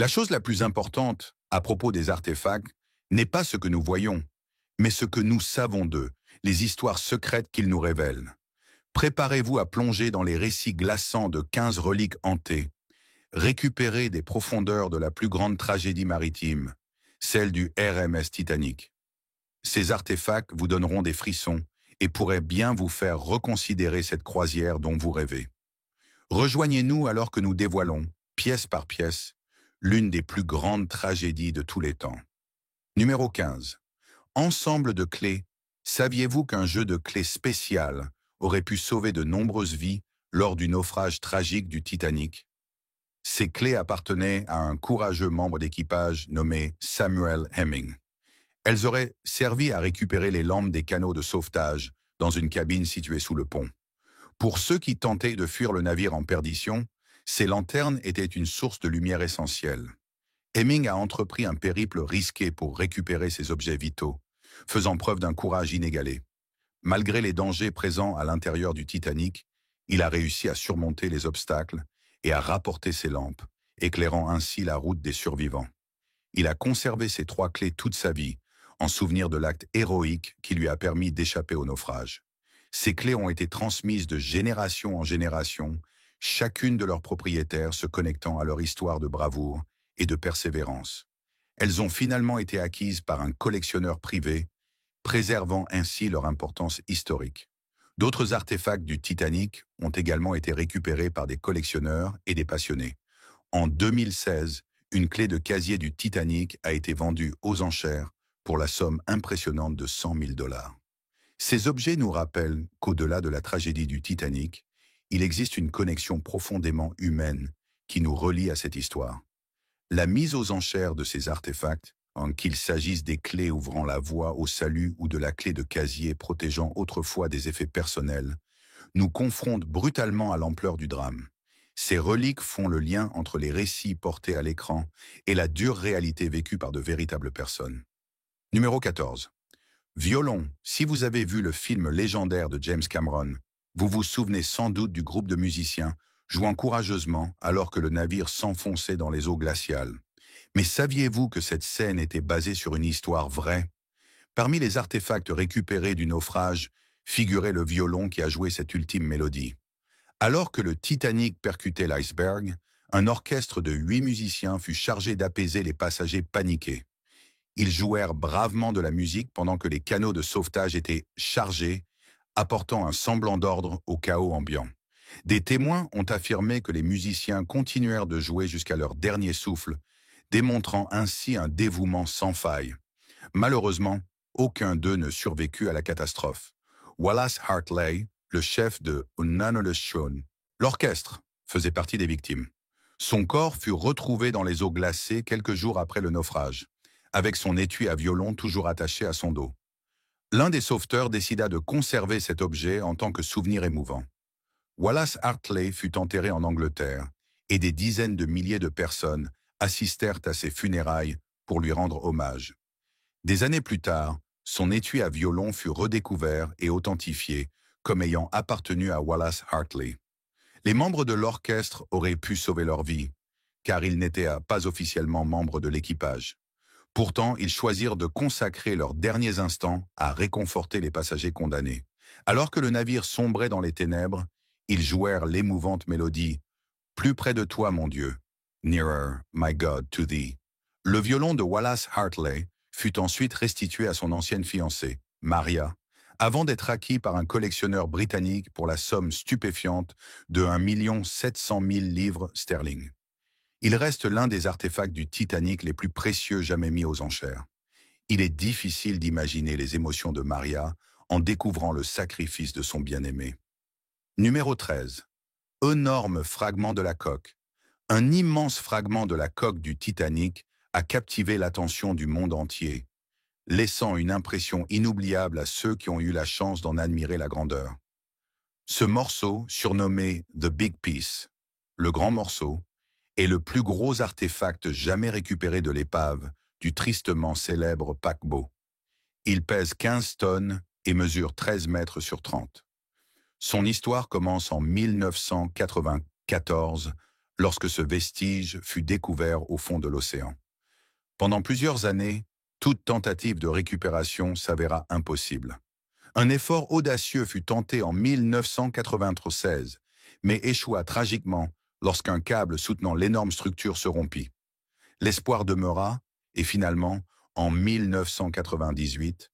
La chose la plus importante à propos des artefacts n'est pas ce que nous voyons, mais ce que nous savons d'eux, les histoires secrètes qu'ils nous révèlent. Préparez-vous à plonger dans les récits glaçants de 15 reliques hantées, récupérer des profondeurs de la plus grande tragédie maritime, celle du RMS Titanic. Ces artefacts vous donneront des frissons et pourraient bien vous faire reconsidérer cette croisière dont vous rêvez. Rejoignez-nous alors que nous dévoilons, pièce par pièce, l'une des plus grandes tragédies de tous les temps. Numéro 15. Ensemble de clés. Saviez-vous qu'un jeu de clés spécial aurait pu sauver de nombreuses vies lors du naufrage tragique du Titanic? Ces clés appartenaient à un courageux membre d'équipage nommé Samuel Hemming. Elles auraient servi à récupérer les lampes des canots de sauvetage dans une cabine située sous le pont. Pour ceux qui tentaient de fuir le navire en perdition, ces lanternes étaient une source de lumière essentielle. Hemming a entrepris un périple risqué pour récupérer ces objets vitaux, faisant preuve d'un courage inégalé. Malgré les dangers présents à l'intérieur du Titanic, il a réussi à surmonter les obstacles et à rapporter ses lampes, éclairant ainsi la route des survivants. Il a conservé ces 3 clés toute sa vie, en souvenir de l'acte héroïque qui lui a permis d'échapper au naufrage. Ces clés ont été transmises de génération en génération, chacune de leurs propriétaires se connectant à leur histoire de bravoure et de persévérance. Elles ont finalement été acquises par un collectionneur privé, préservant ainsi leur importance historique. D'autres artefacts du Titanic ont également été récupérés par des collectionneurs et des passionnés. En 2016, une clé de casier du Titanic a été vendue aux enchères pour la somme impressionnante de 100 000 $. Ces objets nous rappellent qu'au-delà de la tragédie du Titanic, il existe une connexion profondément humaine qui nous relie à cette histoire. La mise aux enchères de ces artefacts, qu'il s'agisse des clés ouvrant la voie au salut ou de la clé de casier protégeant autrefois des effets personnels, nous confronte brutalement à l'ampleur du drame. Ces reliques font le lien entre les récits portés à l'écran et la dure réalité vécue par de véritables personnes. Numéro 14. Violon. Si vous avez vu le film légendaire de James Cameron, vous vous souvenez sans doute du groupe de musiciens jouant courageusement alors que le navire s'enfonçait dans les eaux glaciales. Mais saviez-vous que cette scène était basée sur une histoire vraie? Parmi les artefacts récupérés du naufrage figurait le violon qui a joué cette ultime mélodie. Alors que le Titanic percutait l'iceberg, un orchestre de 8 musiciens fut chargé d'apaiser les passagers paniqués. Ils jouèrent bravement de la musique pendant que les canots de sauvetage étaient chargés, apportant un semblant d'ordre au chaos ambiant. Des témoins ont affirmé que les musiciens continuèrent de jouer jusqu'à leur dernier souffle, démontrant ainsi un dévouement sans faille. Malheureusement, aucun d'eux ne survécut à la catastrophe. Wallace Hartley, le chef de Unanimous Shone, l'orchestre, faisait partie des victimes. Son corps fut retrouvé dans les eaux glacées quelques jours après le naufrage, avec son étui à violon toujours attaché à son dos. L'un des sauveteurs décida de conserver cet objet en tant que souvenir émouvant. Wallace Hartley fut enterré en Angleterre et des dizaines de milliers de personnes assistèrent à ses funérailles pour lui rendre hommage. Des années plus tard, son étui à violon fut redécouvert et authentifié comme ayant appartenu à Wallace Hartley. Les membres de l'orchestre auraient pu sauver leur vie, car ils n'étaient pas officiellement membres de l'équipage. Pourtant, ils choisirent de consacrer leurs derniers instants à réconforter les passagers condamnés. Alors que le navire sombrait dans les ténèbres, ils jouèrent l'émouvante mélodie « Plus près de toi, mon Dieu »,« Nearer, my God, to thee ». Le violon de Wallace Hartley fut ensuite restitué à son ancienne fiancée, Maria, avant d'être acquis par un collectionneur britannique pour la somme stupéfiante de 1 700 000 livres sterling. Il reste l'un des artefacts du Titanic les plus précieux jamais mis aux enchères. Il est difficile d'imaginer les émotions de Maria en découvrant le sacrifice de son bien-aimé. Numéro 13. Énorme fragment de la coque. Un immense fragment de la coque du Titanic a captivé l'attention du monde entier, laissant une impression inoubliable à ceux qui ont eu la chance d'en admirer la grandeur. Ce morceau, surnommé « The Big Piece », le grand morceau, est le plus gros artefact jamais récupéré de l'épave du tristement célèbre paquebot. Il pèse 15 tonnes et mesure 13 mètres sur 30. Son histoire commence en 1994, lorsque ce vestige fut découvert au fond de l'océan. Pendant plusieurs années, toute tentative de récupération s'avéra impossible. Un effort audacieux fut tenté en 1996, mais échoua tragiquement lorsqu'un câble soutenant l'énorme structure se rompit. L'espoir demeura, et finalement, en 1998,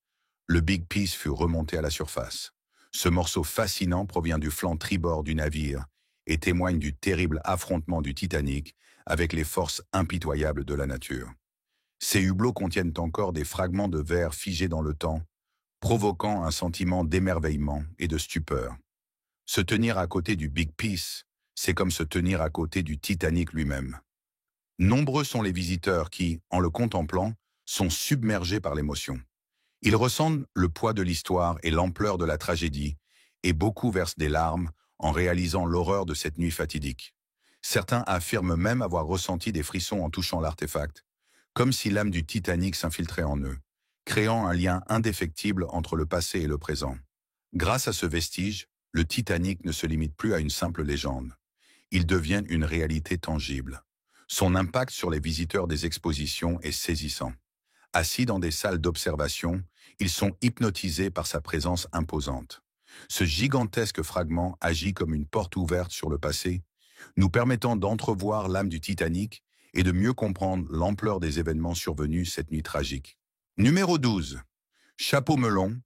le Big Piece fut remonté à la surface. Ce morceau fascinant provient du flanc tribord du navire et témoigne du terrible affrontement du Titanic avec les forces impitoyables de la nature. Ces hublots contiennent encore des fragments de verre figés dans le temps, provoquant un sentiment d'émerveillement et de stupeur. Se tenir à côté du Big Piece, c'est comme se tenir à côté du Titanic lui-même. Nombreux sont les visiteurs qui, en le contemplant, sont submergés par l'émotion. Ils ressentent le poids de l'histoire et l'ampleur de la tragédie, et beaucoup versent des larmes en réalisant l'horreur de cette nuit fatidique. Certains affirment même avoir ressenti des frissons en touchant l'artefact, comme si l'âme du Titanic s'infiltrait en eux, créant un lien indéfectible entre le passé et le présent. Grâce à ce vestige, le Titanic ne se limite plus à une simple légende. Il devient une réalité tangible. Son impact sur les visiteurs des expositions est saisissant. Assis dans des salles d'observation, ils sont hypnotisés par sa présence imposante. Ce gigantesque fragment agit comme une porte ouverte sur le passé, nous permettant d'entrevoir l'âme du Titanic et de mieux comprendre l'ampleur des événements survenus cette nuit tragique. Numéro 12. Chapeau melon.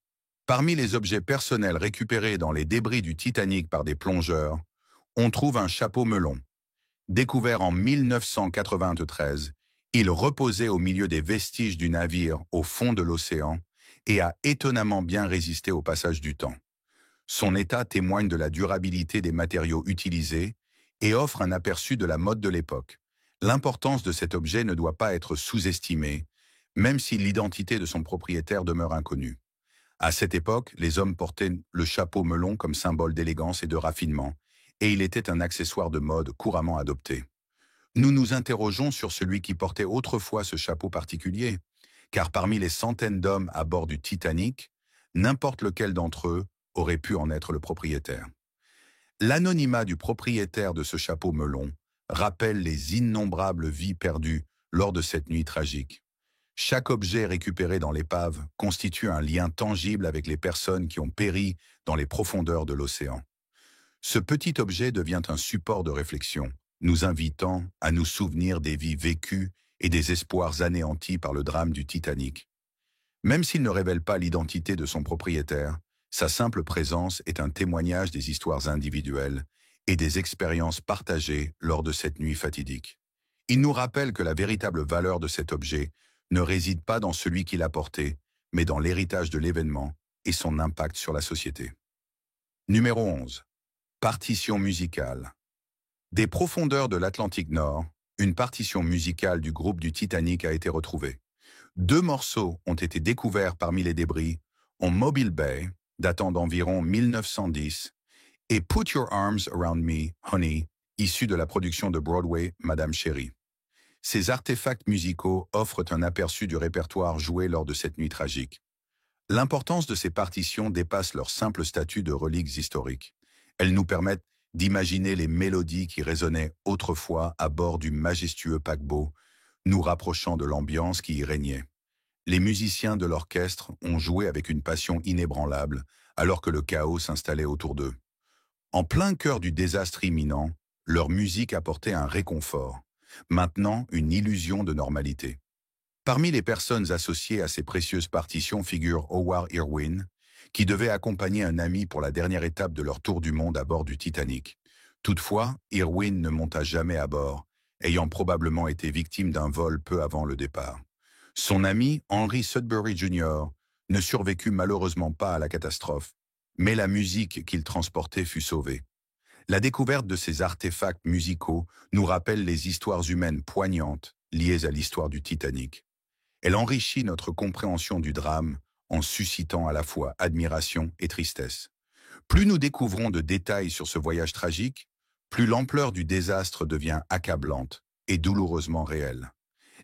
Parmi les objets personnels récupérés dans les débris du Titanic par des plongeurs, on trouve un chapeau melon. Découvert en 1993, il reposait au milieu des vestiges du navire au fond de l'océan et a étonnamment bien résisté au passage du temps. Son état témoigne de la durabilité des matériaux utilisés et offre un aperçu de la mode de l'époque. L'importance de cet objet ne doit pas être sous-estimée, même si l'identité de son propriétaire demeure inconnue. À cette époque, les hommes portaient le chapeau melon comme symbole d'élégance et de raffinement, et il était un accessoire de mode couramment adopté. Nous nous interrogeons sur celui qui portait autrefois ce chapeau particulier, car parmi les centaines d'hommes à bord du Titanic, n'importe lequel d'entre eux aurait pu en être le propriétaire. L'anonymat du propriétaire de ce chapeau melon rappelle les innombrables vies perdues lors de cette nuit tragique. Chaque objet récupéré dans l'épave constitue un lien tangible avec les personnes qui ont péri dans les profondeurs de l'océan. Ce petit objet devient un support de réflexion, nous invitant à nous souvenir des vies vécues et des espoirs anéantis par le drame du Titanic. Même s'il ne révèle pas l'identité de son propriétaire, sa simple présence est un témoignage des histoires individuelles et des expériences partagées lors de cette nuit fatidique. Il nous rappelle que la véritable valeur de cet objet ne réside pas dans celui qui l'a porté, mais dans l'héritage de l'événement et son impact sur la société. Numéro 11. Partition musicale. Des profondeurs de l'Atlantique Nord, une partition musicale du groupe du Titanic a été retrouvée. 2 morceaux ont été découverts parmi les débris en Mobile Bay, datant d'environ 1910, et Put Your Arms Around Me, Honey, issu de la production de Broadway Madame Chérie. Ces artefacts musicaux offrent un aperçu du répertoire joué lors de cette nuit tragique. L'importance de ces partitions dépasse leur simple statut de reliques historiques. Elles nous permettent d'imaginer les mélodies qui résonnaient autrefois à bord du majestueux paquebot, nous rapprochant de l'ambiance qui y régnait. Les musiciens de l'orchestre ont joué avec une passion inébranlable, alors que le chaos s'installait autour d'eux. En plein cœur du désastre imminent, leur musique apportait un réconfort, maintenant une illusion de normalité. Parmi les personnes associées à ces précieuses partitions figure Howard Irwin, qui devait accompagner un ami pour la dernière étape de leur tour du monde à bord du Titanic. Toutefois, Irwin ne monta jamais à bord, ayant probablement été victime d'un vol peu avant le départ. Son ami, Henry Sudbury Jr., ne survécut malheureusement pas à la catastrophe, mais la musique qu'il transportait fut sauvée. La découverte de ces artefacts musicaux nous rappelle les histoires humaines poignantes liées à l'histoire du Titanic. Elle enrichit notre compréhension du drame en suscitant à la fois admiration et tristesse. Plus nous découvrons de détails sur ce voyage tragique, plus l'ampleur du désastre devient accablante et douloureusement réelle.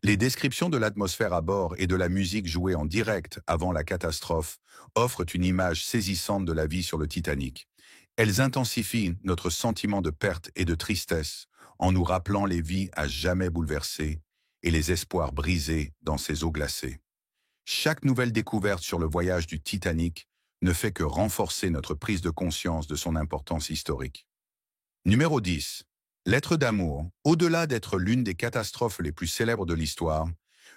Les descriptions de l'atmosphère à bord et de la musique jouée en direct avant la catastrophe offrent une image saisissante de la vie sur le Titanic. Elles intensifient notre sentiment de perte et de tristesse en nous rappelant les vies à jamais bouleversées et les espoirs brisés dans ces eaux glacées. Chaque nouvelle découverte sur le voyage du Titanic ne fait que renforcer notre prise de conscience de son importance historique. Numéro 10. Lettre d'amour. Au-delà d'être l'une des catastrophes les plus célèbres de l'histoire,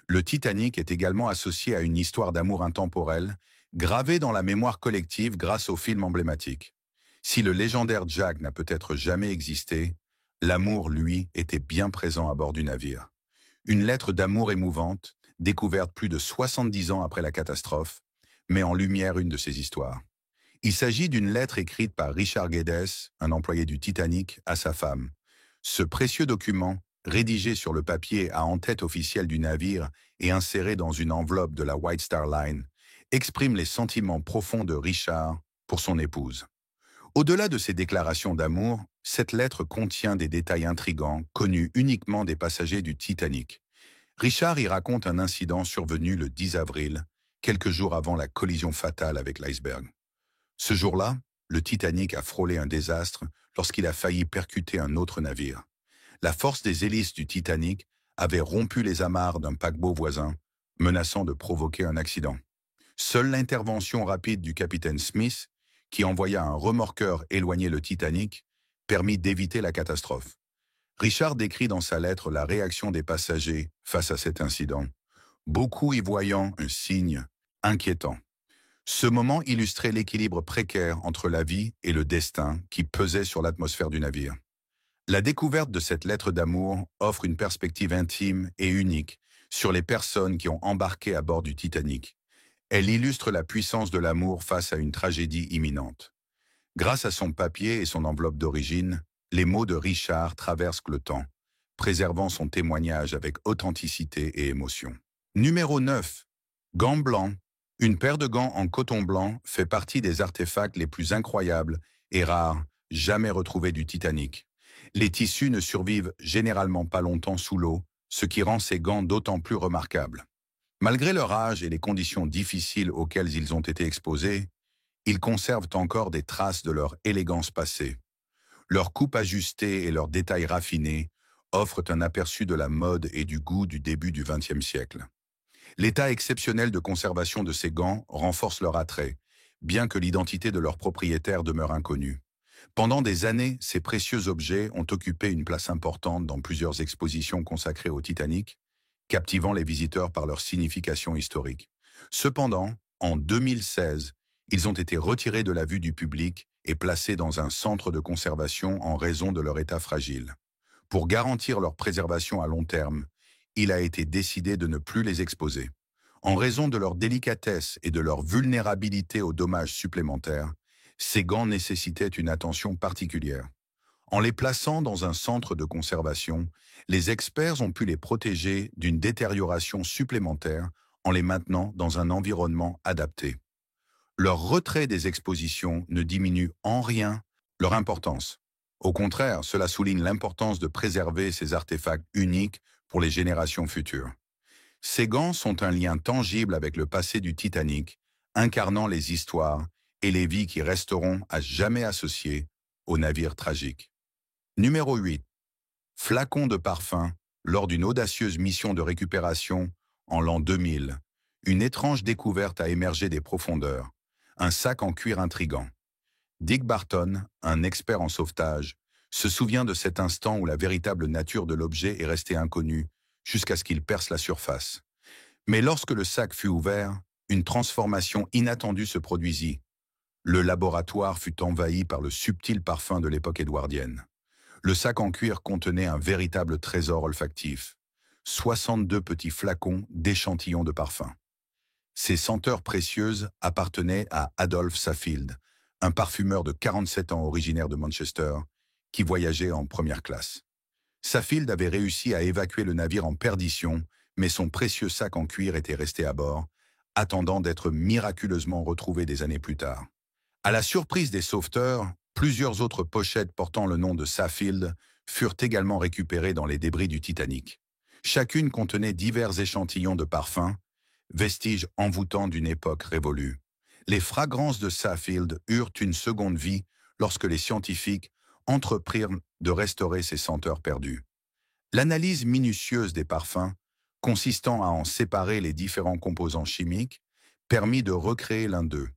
le Titanic est également associé à une histoire d'amour intemporelle, gravée dans la mémoire collective grâce au film emblématique. Si le légendaire Jack n'a peut-être jamais existé, l'amour, lui, était bien présent à bord du navire. Une lettre d'amour émouvante, découverte plus de 70 ans après la catastrophe, met en lumière une de ces histoires. Il s'agit d'une lettre écrite par Richard Geddes, un employé du Titanic, à sa femme. Ce précieux document, rédigé sur le papier à en-tête officielle du navire et inséré dans une enveloppe de la White Star Line, exprime les sentiments profonds de Richard pour son épouse. Au-delà de ces déclarations d'amour, cette lettre contient des détails intrigants connus uniquement des passagers du Titanic. Richard y raconte un incident survenu le 10 avril, quelques jours avant la collision fatale avec l'iceberg. Ce jour-là, le Titanic a frôlé un désastre lorsqu'il a failli percuter un autre navire. La force des hélices du Titanic avait rompu les amarres d'un paquebot voisin, menaçant de provoquer un accident. Seule l'intervention rapide du capitaine Smith, qui envoya un remorqueur éloigner le Titanic, permit d'éviter la catastrophe. Richard décrit dans sa lettre la réaction des passagers face à cet incident, beaucoup y voyant un signe inquiétant. Ce moment illustrait l'équilibre précaire entre la vie et le destin qui pesait sur l'atmosphère du navire. La découverte de cette lettre d'amour offre une perspective intime et unique sur les personnes qui ont embarqué à bord du Titanic. Elle illustre la puissance de l'amour face à une tragédie imminente. Grâce à son papier et son enveloppe d'origine, les mots de Richard traversent le temps, préservant son témoignage avec authenticité et émotion. Numéro 9. Gants blancs. Une paire de gants en coton blanc fait partie des artefacts les plus incroyables et rares jamais retrouvés du Titanic. Les tissus ne survivent généralement pas longtemps sous l'eau, ce qui rend ces gants d'autant plus remarquables. Malgré leur âge et les conditions difficiles auxquelles ils ont été exposés, ils conservent encore des traces de leur élégance passée. Leur coupe ajustée et leurs détails raffinés offrent un aperçu de la mode et du goût du début du XXe siècle. L'état exceptionnel de conservation de ces gants renforce leur attrait, bien que l'identité de leur propriétaire demeure inconnue. Pendant des années, ces précieux objets ont occupé une place importante dans plusieurs expositions consacrées au Titanic, captivant les visiteurs par leur signification historique. Cependant, en 2016, ils ont été retirés de la vue du public et placés dans un centre de conservation en raison de leur état fragile. Pour garantir leur préservation à long terme, il a été décidé de ne plus les exposer. En raison de leur délicatesse et de leur vulnérabilité aux dommages supplémentaires, ces gants nécessitaient une attention particulière. En les plaçant dans un centre de conservation, les experts ont pu les protéger d'une détérioration supplémentaire en les maintenant dans un environnement adapté. Leur retrait des expositions ne diminue en rien leur importance. Au contraire, cela souligne l'importance de préserver ces artefacts uniques pour les générations futures. Ces gants sont un lien tangible avec le passé du Titanic, incarnant les histoires et les vies qui resteront à jamais associées au navire tragique. Numéro 8. Flacon de parfum. Lors d'une audacieuse mission de récupération en l'an 2000, une étrange découverte a émergé des profondeurs, un sac en cuir intrigant. Dick Barton, un expert en sauvetage, se souvient de cet instant où la véritable nature de l'objet est restée inconnue jusqu'à ce qu'il perce la surface. Mais lorsque le sac fut ouvert, une transformation inattendue se produisit. Le laboratoire fut envahi par le subtil parfum de l'époque édouardienne. Le sac en cuir contenait un véritable trésor olfactif. 62 petits flacons d'échantillons de parfum. Ces senteurs précieuses appartenaient à Adolph Saffield, un parfumeur de 47 ans originaire de Manchester, qui voyageait en première classe. Saffield avait réussi à évacuer le navire en perdition, mais son précieux sac en cuir était resté à bord, attendant d'être miraculeusement retrouvé des années plus tard. À la surprise des sauveteurs, plusieurs autres pochettes portant le nom de Saffield furent également récupérées dans les débris du Titanic. Chacune contenait divers échantillons de parfums, vestiges envoûtants d'une époque révolue. Les fragrances de Saffield eurent une seconde vie lorsque les scientifiques entreprirent de restaurer ces senteurs perdues. L'analyse minutieuse des parfums, consistant à en séparer les différents composants chimiques, permit de recréer l'un d'eux.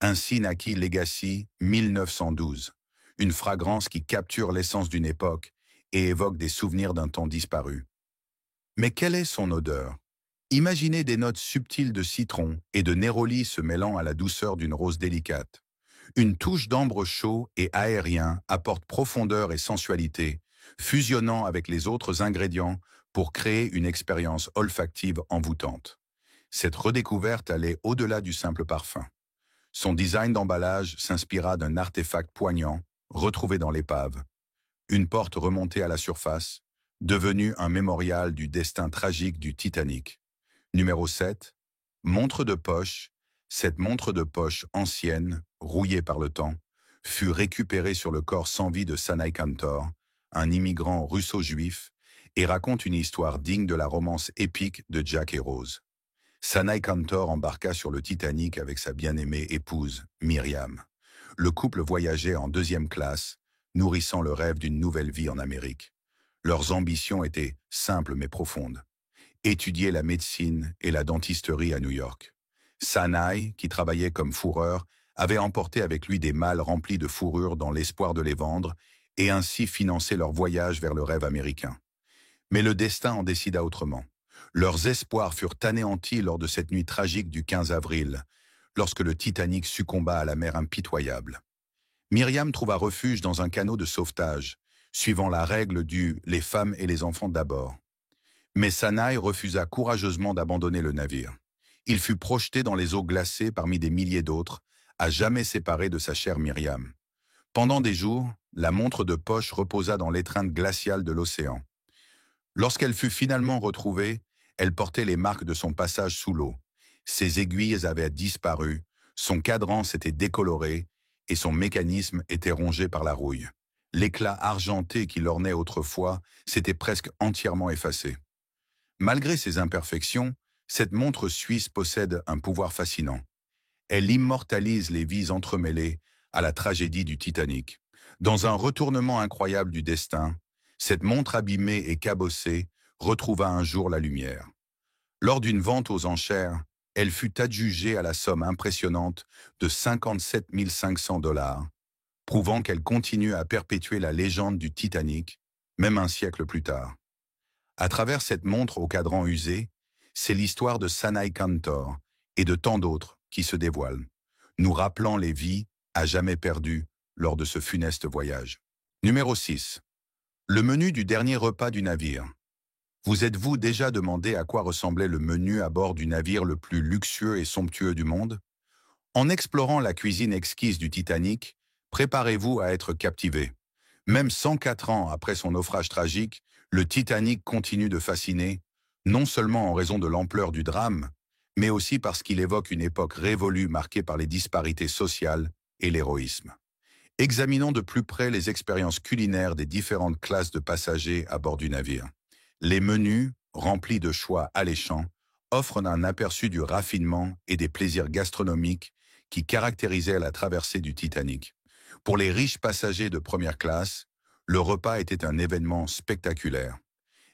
Ainsi naquit Legacy 1912, une fragrance qui capture l'essence d'une époque et évoque des souvenirs d'un temps disparu. Mais quelle est son odeur? Imaginez des notes subtiles de citron et de néroli se mêlant à la douceur d'une rose délicate. Une touche d'ambre chaud et aérien apporte profondeur et sensualité, fusionnant avec les autres ingrédients pour créer une expérience olfactive envoûtante. Cette redécouverte allait au-delà du simple parfum. Son design d'emballage s'inspira d'un artefact poignant, retrouvé dans l'épave. Une porte remontée à la surface, devenue un mémorial du destin tragique du Titanic. Numéro 7. Montre de poche. Cette montre de poche ancienne, rouillée par le temps, fut récupérée sur le corps sans vie de Sanai Cantor, un immigrant russo-juif, et raconte une histoire digne de la romance épique de Jack et Rose. Sanai Cantor embarqua sur le Titanic avec sa bien-aimée épouse, Myriam. Le couple voyageait en deuxième classe, nourrissant le rêve d'une nouvelle vie en Amérique. Leurs ambitions étaient simples mais profondes. Étudier la médecine et la dentisterie à New York. Sanai, qui travaillait comme fourreur, avait emporté avec lui des malles remplis de fourrure dans l'espoir de les vendre et ainsi financer leur voyage vers le rêve américain. Mais le destin en décida autrement. Leurs espoirs furent anéantis lors de cette nuit tragique du 15 avril, lorsque le Titanic succomba à la mer impitoyable. Myriam trouva refuge dans un canot de sauvetage, suivant la règle du « les femmes et les enfants d'abord ». Mais Sanai refusa courageusement d'abandonner le navire. Il fut projeté dans les eaux glacées parmi des milliers d'autres, à jamais séparé de sa chère Myriam. Pendant des jours, la montre de poche reposa dans l'étreinte glaciale de l'océan. Lorsqu'elle fut finalement retrouvée, elle portait les marques de son passage sous l'eau. Ses aiguilles avaient disparu, son cadran s'était décoloré et son mécanisme était rongé par la rouille. L'éclat argenté qui l'ornait autrefois s'était presque entièrement effacé. Malgré ses imperfections, cette montre suisse possède un pouvoir fascinant. Elle immortalise les vies entremêlées à la tragédie du Titanic. Dans un retournement incroyable du destin, cette montre abîmée et cabossée retrouva un jour la lumière. Lors d'une vente aux enchères, elle fut adjugée à la somme impressionnante de 57 500 $, prouvant qu'elle continue à perpétuer la légende du Titanic, même un siècle plus tard. À travers cette montre au cadran usé, c'est l'histoire de Sanai Cantor et de tant d'autres qui se dévoilent, nous rappelant les vies à jamais perdues lors de ce funeste voyage. Numéro 6. Le menu du dernier repas du navire. Vous êtes-vous déjà demandé à quoi ressemblait le menu à bord du navire le plus luxueux et somptueux du monde? En explorant la cuisine exquise du Titanic, préparez-vous à être captivé. Même 104 ans après son naufrage tragique, le Titanic continue de fasciner, non seulement en raison de l'ampleur du drame, mais aussi parce qu'il évoque une époque révolue marquée par les disparités sociales et l'héroïsme. Examinons de plus près les expériences culinaires des différentes classes de passagers à bord du navire. Les menus, remplis de choix alléchants, offrent un aperçu du raffinement et des plaisirs gastronomiques qui caractérisaient la traversée du Titanic. Pour les riches passagers de première classe, le repas était un événement spectaculaire.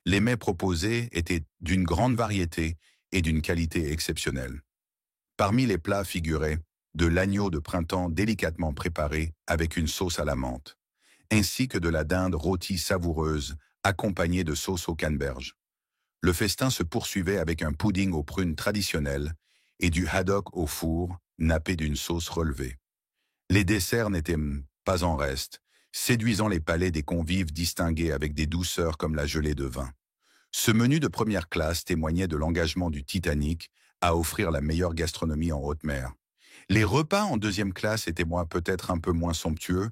Les mets proposés étaient d'une grande variété et d'une qualité exceptionnelle. Parmi les plats figuraient de l'agneau de printemps délicatement préparé avec une sauce à la menthe, ainsi que de la dinde rôtie savoureuse accompagnée de sauce au canneberge. Le festin se poursuivait avec un pudding aux prunes traditionnel et du haddock au four nappé d'une sauce relevée. Les desserts n'étaient pas en reste, séduisant les palais des convives distingués avec des douceurs comme la gelée de vin. Ce menu de première classe témoignait de l'engagement du Titanic à offrir la meilleure gastronomie en haute mer. Les repas en deuxième classe étaient peut-être un peu moins somptueux,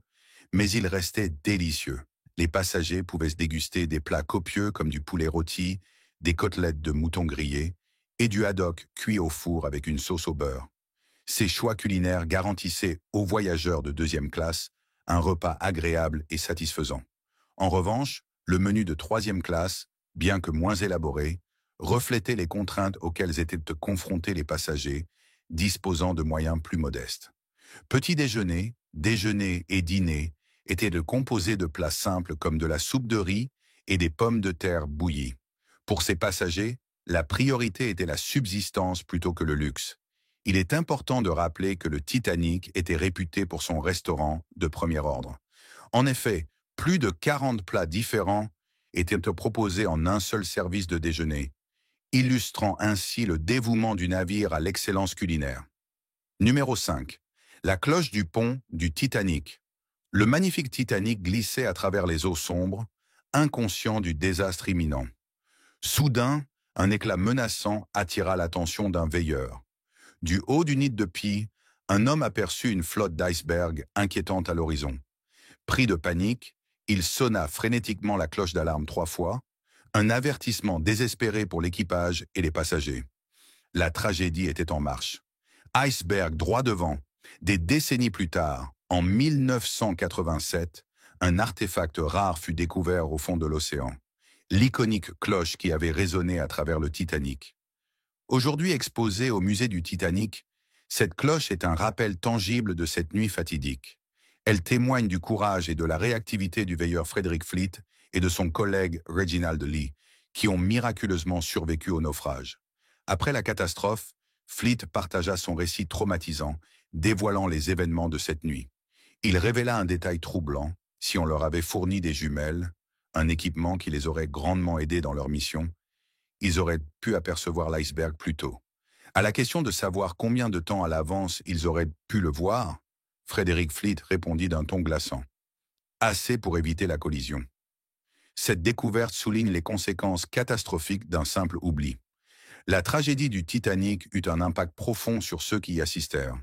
mais ils restaient délicieux. Les passagers pouvaient se déguster des plats copieux comme du poulet rôti, des côtelettes de mouton grillé et du haddock cuit au four avec une sauce au beurre. Ces choix culinaires garantissaient aux voyageurs de deuxième classe un repas agréable et satisfaisant. En revanche, le menu de troisième classe, bien que moins élaboré, reflétait les contraintes auxquelles étaient confrontés les passagers, disposant de moyens plus modestes. Petit déjeuner, déjeuner et dîner était de composer de plats simples comme de la soupe de riz et des pommes de terre bouillies. Pour ses passagers, la priorité était la subsistance plutôt que le luxe. Il est important de rappeler que le Titanic était réputé pour son restaurant de premier ordre. En effet, plus de 40 plats différents étaient proposés en un seul service de déjeuner, illustrant ainsi le dévouement du navire à l'excellence culinaire. Numéro 5. La cloche du pont du Titanic. Le magnifique Titanic glissait à travers les eaux sombres, inconscient du désastre imminent. Soudain, un éclat menaçant attira l'attention d'un veilleur. Du haut du nid de pie, un homme aperçut une flotte d'icebergs inquiétante à l'horizon. Pris de panique, il sonna frénétiquement la cloche d'alarme 3 fois, un avertissement désespéré pour l'équipage et les passagers. La tragédie était en marche. Iceberg droit devant, des décennies plus tard, en 1987, un artefact rare fut découvert au fond de l'océan. L'iconique cloche qui avait résonné à travers le Titanic. Aujourd'hui exposée au musée du Titanic, cette cloche est un rappel tangible de cette nuit fatidique. Elle témoigne du courage et de la réactivité du veilleur Frederick Fleet et de son collègue Reginald Lee, qui ont miraculeusement survécu au naufrage. Après la catastrophe, Fleet partagea son récit traumatisant, dévoilant les événements de cette nuit. Il révéla un détail troublant: si on leur avait fourni des jumelles, un équipement qui les aurait grandement aidés dans leur mission, ils auraient pu apercevoir l'iceberg plus tôt. À la question de savoir combien de temps à l'avance ils auraient pu le voir, Frederick Fleet répondit d'un ton glaçant: assez pour éviter la collision. Cette découverte souligne les conséquences catastrophiques d'un simple oubli. La tragédie du Titanic eut un impact profond sur ceux qui y assistèrent.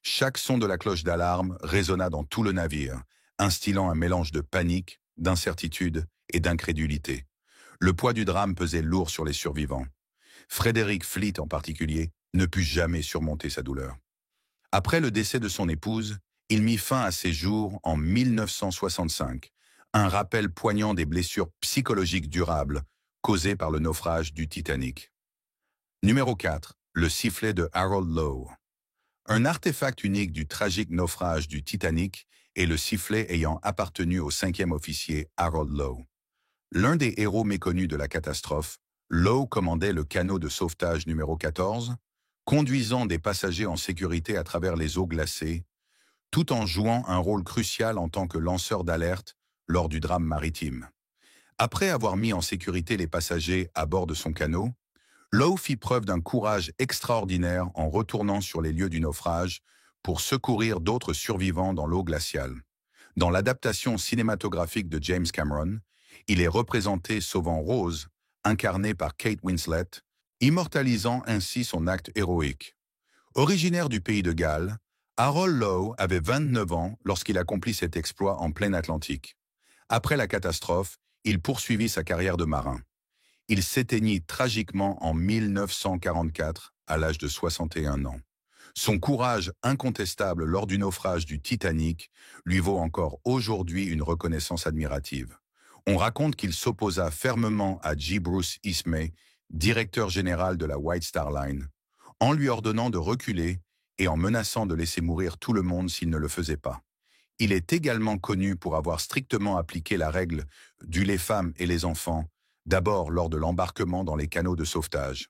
Chaque son de la cloche d'alarme résonna dans tout le navire, instillant un mélange de panique, d'incertitude et d'incrédulité. Le poids du drame pesait lourd sur les survivants. Frederick Fleet en particulier ne put jamais surmonter sa douleur. Après le décès de son épouse, il mit fin à ses jours en 1965, un rappel poignant des blessures psychologiques durables causées par le naufrage du Titanic. Numéro 4. Le sifflet de Harold Lowe. Un artefact unique du tragique naufrage du Titanic est le sifflet ayant appartenu au 5e officier Harold Lowe. L'un des héros méconnus de la catastrophe, Lowe commandait le canot de sauvetage numéro 14, conduisant des passagers en sécurité à travers les eaux glacées, tout en jouant un rôle crucial en tant que lanceur d'alerte lors du drame maritime. Après avoir mis en sécurité les passagers à bord de son canot, Lowe fit preuve d'un courage extraordinaire en retournant sur les lieux du naufrage pour secourir d'autres survivants dans l'eau glaciale. Dans l'adaptation cinématographique de James Cameron, il est représenté sauvant Rose, incarné par Kate Winslet, immortalisant ainsi son acte héroïque. Originaire du pays de Galles, Harold Lowe avait 29 ans lorsqu'il accomplit cet exploit en plein Atlantique. Après la catastrophe, il poursuivit sa carrière de marin. Il s'éteignit tragiquement en 1944 à l'âge de 61 ans. Son courage incontestable lors du naufrage du Titanic lui vaut encore aujourd'hui une reconnaissance admirative. On raconte qu'il s'opposa fermement à J. Bruce Ismay, directeur général de la White Star Line, en lui ordonnant de reculer et en menaçant de laisser mourir tout le monde s'il ne le faisait pas. Il est également connu pour avoir strictement appliqué la règle du les femmes et les enfants, d'abord lors de l'embarquement dans les canots de sauvetage.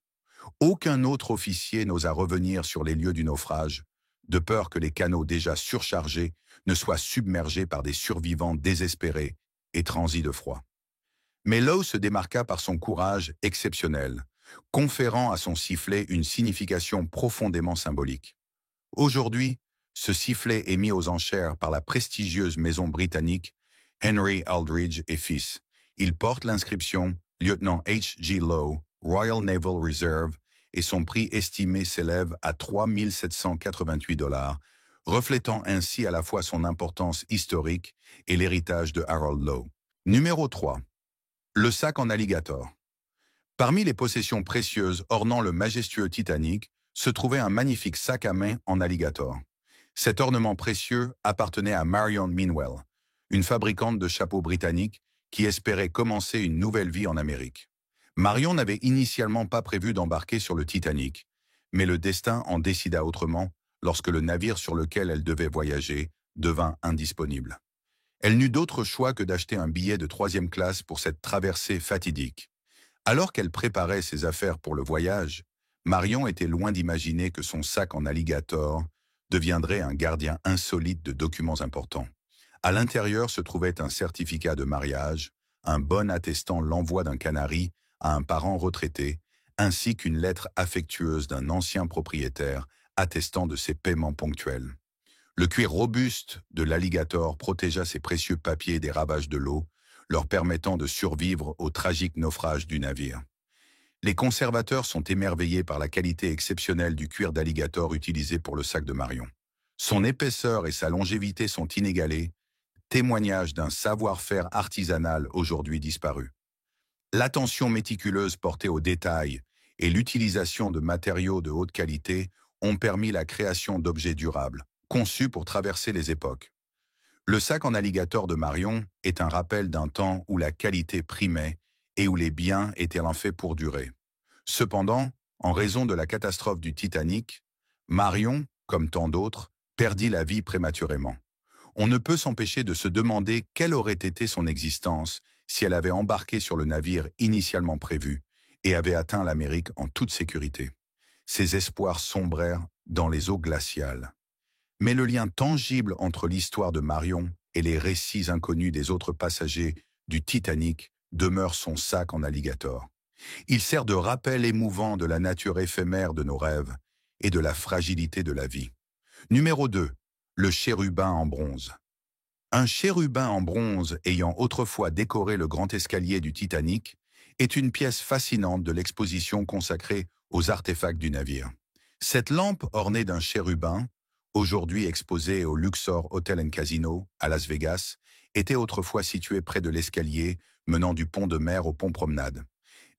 Aucun autre officier n'osa revenir sur les lieux du naufrage, de peur que les canots déjà surchargés ne soient submergés par des survivants désespérés et transis de froid. Mais Lowe se démarqua par son courage exceptionnel, conférant à son sifflet une signification profondément symbolique. Aujourd'hui, ce sifflet est mis aux enchères par la prestigieuse maison britannique Henry Aldridge et Fils. Il porte l'inscription « Lieutenant H.G. Lowe, Royal Naval Reserve » et son prix estimé s'élève à 3 788 $, reflétant ainsi à la fois son importance historique et l'héritage de Harold Lowe. Numéro 3. Le sac en alligator. Parmi les possessions précieuses ornant le majestueux Titanic se trouvait un magnifique sac à main en alligator. Cet ornement précieux appartenait à Marion Meanwell, une fabricante de chapeaux britannique qui espérait commencer une nouvelle vie en Amérique. Marion n'avait initialement pas prévu d'embarquer sur le Titanic, mais le destin en décida autrement lorsque le navire sur lequel elle devait voyager devint indisponible. Elle n'eut d'autre choix que d'acheter un billet de 3e classe pour cette traversée fatidique. Alors qu'elle préparait ses affaires pour le voyage, Marion était loin d'imaginer que son sac en alligator deviendrait un gardien insolite de documents importants. À l'intérieur se trouvait un certificat de mariage, un bon attestant l'envoi d'un canari à un parent retraité, ainsi qu'une lettre affectueuse d'un ancien propriétaire attestant de ses paiements ponctuels. Le cuir robuste de l'alligator protégea ces précieux papiers des ravages de l'eau, leur permettant de survivre au tragique naufrage du navire. Les conservateurs sont émerveillés par la qualité exceptionnelle du cuir d'alligator utilisé pour le sac de Marion. Son épaisseur et sa longévité sont inégalées, témoignage d'un savoir-faire artisanal aujourd'hui disparu. L'attention méticuleuse portée aux détails et l'utilisation de matériaux de haute qualité ont permis la création d'objets durables, conçus pour traverser les époques. Le sac en alligator de Marion est un rappel d'un temps où la qualité primait et où les biens étaient en fait pour durer. Cependant, en raison de la catastrophe du Titanic, Marion, comme tant d'autres, perdit la vie prématurément. On ne peut s'empêcher de se demander quelle aurait été son existence si elle avait embarqué sur le navire initialement prévu et avait atteint l'Amérique en toute sécurité. Ses espoirs sombrèrent dans les eaux glaciales. Mais le lien tangible entre l'histoire de Marion et les récits inconnus des autres passagers du Titanic demeure son sac en alligator. Il sert de rappel émouvant de la nature éphémère de nos rêves et de la fragilité de la vie. Numéro 2. Le chérubin en bronze. Un chérubin en bronze ayant autrefois décoré le grand escalier du Titanic est une pièce fascinante de l'exposition consacrée aux artefacts du navire. Cette lampe ornée d'un chérubin, aujourd'hui exposée au Luxor Hotel and Casino à Las Vegas, était autrefois située près de l'escalier menant du pont de mer au pont Promenade.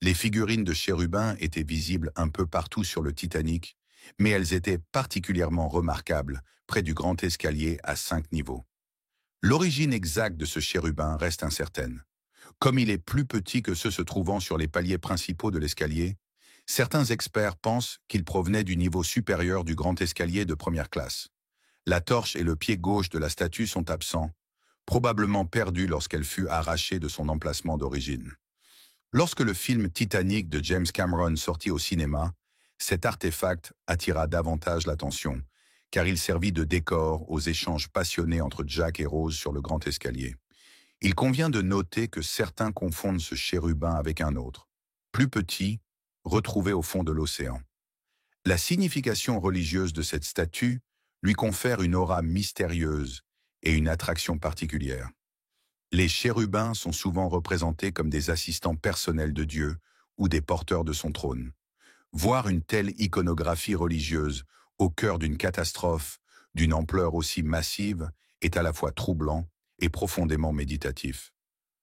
Les figurines de chérubins étaient visibles un peu partout sur le Titanic, mais elles étaient particulièrement remarquables près du grand escalier à 5 niveaux. L'origine exacte de ce chérubin reste incertaine. Comme il est plus petit que ceux se trouvant sur les paliers principaux de l'escalier, certains experts pensent qu'il provenait du niveau supérieur du grand escalier de 1e classe. La torche et le pied gauche de la statue sont absents, probablement perdus lorsqu'elle fut arrachée de son emplacement d'origine. Lorsque le film Titanic de James Cameron sortit au cinéma, cet artefact attira davantage l'attention, car il servit de décor aux échanges passionnés entre Jack et Rose sur le grand escalier. Il convient de noter que certains confondent ce chérubin avec un autre, plus petit, retrouvé au fond de l'océan. La signification religieuse de cette statue lui confère une aura mystérieuse et une attraction particulière. Les chérubins sont souvent représentés comme des assistants personnels de Dieu ou des porteurs de son trône. Voir une telle iconographie religieuse au cœur d'une catastrophe d'une ampleur aussi massive est à la fois troublant et profondément méditatif.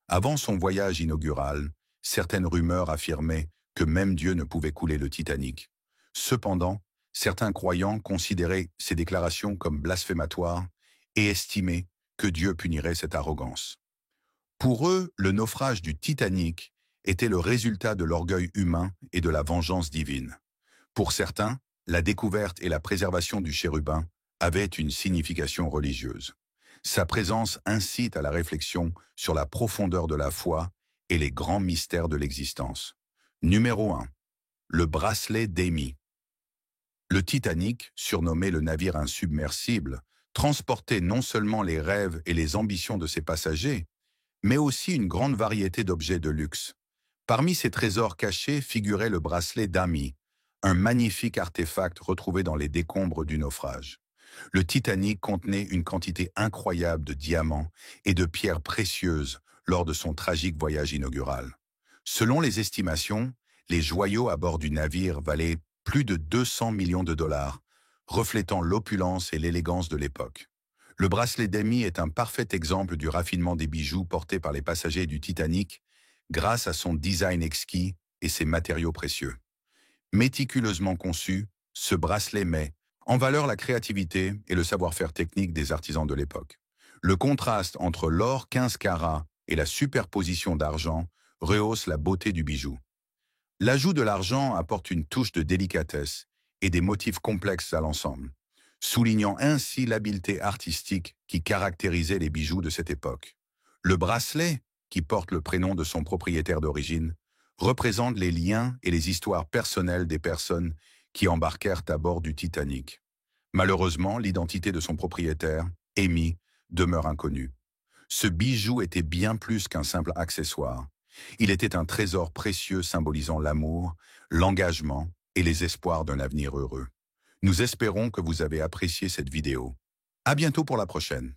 Avant son voyage inaugural, certaines rumeurs affirmaient que même Dieu ne pouvait couler le Titanic. Cependant, certains croyants considéraient ces déclarations comme blasphématoires et estimaient que Dieu punirait cette arrogance. Pour eux, le naufrage du Titanic était le résultat de l'orgueil humain et de la vengeance divine. Pour certains, la découverte et la préservation du chérubin avaient une signification religieuse. Sa présence incite à la réflexion sur la profondeur de la foi et les grands mystères de l'existence. Numéro 1. Le bracelet d'Amy. Le Titanic, surnommé le navire insubmersible, transportait non seulement les rêves et les ambitions de ses passagers, mais aussi une grande variété d'objets de luxe. Parmi ces trésors cachés figurait le bracelet d'Amy, un magnifique artefact retrouvé dans les décombres du naufrage. Le Titanic contenait une quantité incroyable de diamants et de pierres précieuses lors de son tragique voyage inaugural. Selon les estimations, les joyaux à bord du navire valaient plus de 200 millions de dollars, reflétant l'opulence et l'élégance de l'époque. Le bracelet d'Amy est un parfait exemple du raffinement des bijoux portés par les passagers du Titanic grâce à son design exquis et ses matériaux précieux. Méticuleusement conçu, ce bracelet met en valeur la créativité et le savoir-faire technique des artisans de l'époque. Le contraste entre l'or 15 carats et la superposition d'argent rehausse la beauté du bijou. L'ajout de l'argent apporte une touche de délicatesse et des motifs complexes à l'ensemble. soulignant ainsi l'habileté artistique qui caractérisait les bijoux de cette époque. Le bracelet, qui porte le prénom de son propriétaire d'origine, représente les liens et les histoires personnelles des personnes qui embarquèrent à bord du Titanic. Malheureusement, l'identité de son propriétaire, Amy, demeure inconnue. Ce bijou était bien plus qu'un simple accessoire. Il était un trésor précieux symbolisant l'amour, l'engagement et les espoirs d'un avenir heureux. Nous espérons que vous avez apprécié cette vidéo. À bientôt pour la prochaine.